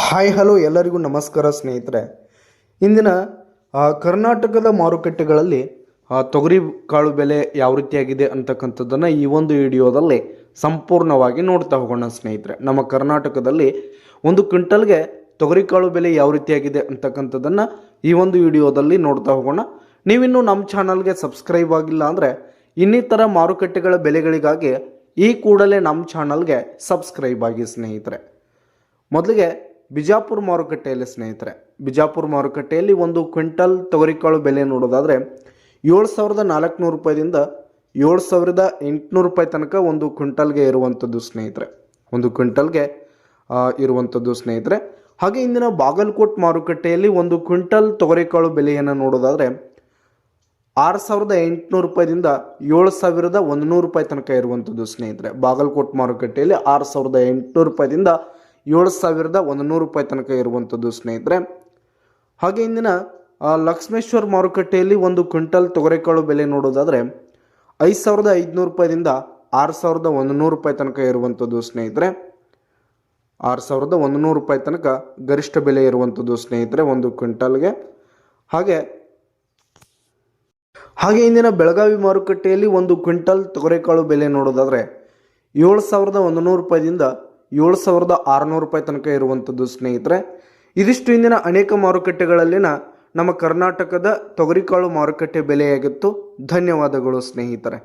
Hi hello ಎಲ್ಲರಿಗೂ ನಮಸ್ಕಾರ ಸ್ನೇಹಿತರೆ. ಇಂದಿನ ಕರ್ನಾಟಕದ ಮಾರುಕಟ್ಟೆಗಳಲ್ಲಿ ತೊಗರಿ ಕಾಳು ಬೆಲೆ ಯಾವ ರೀತಿಯಾಗಿದೆ ಅಂತಕ್ಕಂಥದ್ದನ್ನು ಈ ಒಂದು ವಿಡಿಯೋದಲ್ಲಿ ಸಂಪೂರ್ಣವಾಗಿ ನೋಡ್ತಾ ಹೋಗೋಣ ಸ್ನೇಹಿತರೆ. ನಮ್ಮ ಕರ್ನಾಟಕದಲ್ಲಿ ಒಂದು ಕ್ವಿಂಟಲ್ಗೆ ತೊಗರಿ ಕಾಳು ಬೆಲೆ ಯಾವ ರೀತಿಯಾಗಿದೆ ಅಂತಕ್ಕಂಥದ್ದನ್ನು ಈ ಒಂದು ವಿಡಿಯೋದಲ್ಲಿ ನೋಡ್ತಾ ಹೋಗೋಣ. ನೀವಿನ್ನೂ ನಮ್ಮ ಚಾನಲ್ಗೆ ಸಬ್ಸ್ಕ್ರೈಬ್ ಆಗಿಲ್ಲ ಅಂದರೆ ಇನ್ನಿತರ ಮಾರುಕಟ್ಟೆಗಳ ಬೆಲೆಗಳಿಗಾಗಿ ಈ ಕೂಡಲೇ ನಮ್ಮ ಚಾನಲ್ಗೆ ಸಬ್ಸ್ಕ್ರೈಬ್ ಆಗಿ ಸ್ನೇಹಿತರೆ. ಮೊದಲಿಗೆ ಬಿಜಾಪುರ ಮಾರುಕಟ್ಟೆಯಲ್ಲಿ ಸ್ನೇಹಿತರೆ, ಬಿಜಾಪುರ ಮಾರುಕಟ್ಟೆಯಲ್ಲಿ ಒಂದು ಕ್ವಿಂಟಲ್ ತೊಗರಿಕಾಳು ಬೆಲೆ ನೋಡೋದಾದರೆ 7,400 ರೂಪಾಯಿದಿಂದ 7,800 ರೂಪಾಯಿ ತನಕ ಒಂದು ಕ್ವಿಂಟಲ್ಗೆ ಇರುವಂಥದ್ದು ಸ್ನೇಹಿತರೆ, ಒಂದು ಕ್ವಿಂಟಲ್ಗೆ ಇರುವಂಥದ್ದು ಸ್ನೇಹಿತರೆ. ಹಾಗೆ ಇಂದಿನ ಬಾಗಲಕೋಟ್ ಮಾರುಕಟ್ಟೆಯಲ್ಲಿ ಒಂದು ಕ್ವಿಂಟಲ್ ತೊಗರಿಕಾಳು ಬೆಲೆಯನ್ನು ನೋಡೋದಾದರೆ 6,800 ರೂಪಾಯಿದಿಂದ 7,100 ರೂಪಾಯಿ ತನಕ ಇರುವಂಥದ್ದು ಸ್ನೇಹಿತರೆ. ಬಾಗಲಕೋಟ್ ಮಾರುಕಟ್ಟೆಯಲ್ಲಿ 6,800 ರೂಪಾಯಿದಿಂದ 7,100 ರೂಪಾಯಿ ತನಕ ಇರುವಂಥದ್ದು ಸ್ನೇಹಿತರೆ. ಹಾಗೆ ಇಂದಿನ ಲಕ್ಷ್ಮೇಶ್ವರ ಮಾರುಕಟ್ಟೆಯಲ್ಲಿ ಒಂದು ಕ್ವಿಂಟಲ್ ತೊಗರಿಕಾಳು ಬೆಲೆ ನೋಡೋದಾದರೆ 5,500 ರೂಪಾಯಿದಿಂದ 6,100 ರೂಪಾಯಿ ತನಕ ಇರುವಂಥದ್ದು ಸ್ನೇಹಿತರೆ. 6,100 ರೂಪಾಯಿ ತನಕ ಗರಿಷ್ಠ ಬೆಲೆ ಇರುವಂಥದ್ದು ಸ್ನೇಹಿತರೆ ಒಂದು ಕ್ವಿಂಟಲ್ಗೆ. ಹಾಗೆ ಇಂದಿನ ಬೆಳಗಾವಿ ಮಾರುಕಟ್ಟೆಯಲ್ಲಿ ಒಂದು ಕ್ವಿಂಟಲ್ ತೊಗರಿಕಾಳು ಬೆಲೆ ನೋಡೋದಾದರೆ 7,100 ರೂಪಾಯಿದಿಂದ 7,600 ರೂಪಾಯಿ ತನಕ ಇರುವಂಥದ್ದು ಸ್ನೇಹಿತರೆ. ಇದಿಷ್ಟು ಇಂದಿನ ಅನೇಕ ಮಾರುಕಟ್ಟೆಗಳಲ್ಲಿನ ನಮ್ಮ ಕರ್ನಾಟಕದ ತೊಗರಿಕಾಳು ಮಾರುಕಟ್ಟೆ ಬೆಲೆಯಾಗಿತ್ತು. ಧನ್ಯವಾದಗಳು ಸ್ನೇಹಿತರೆ.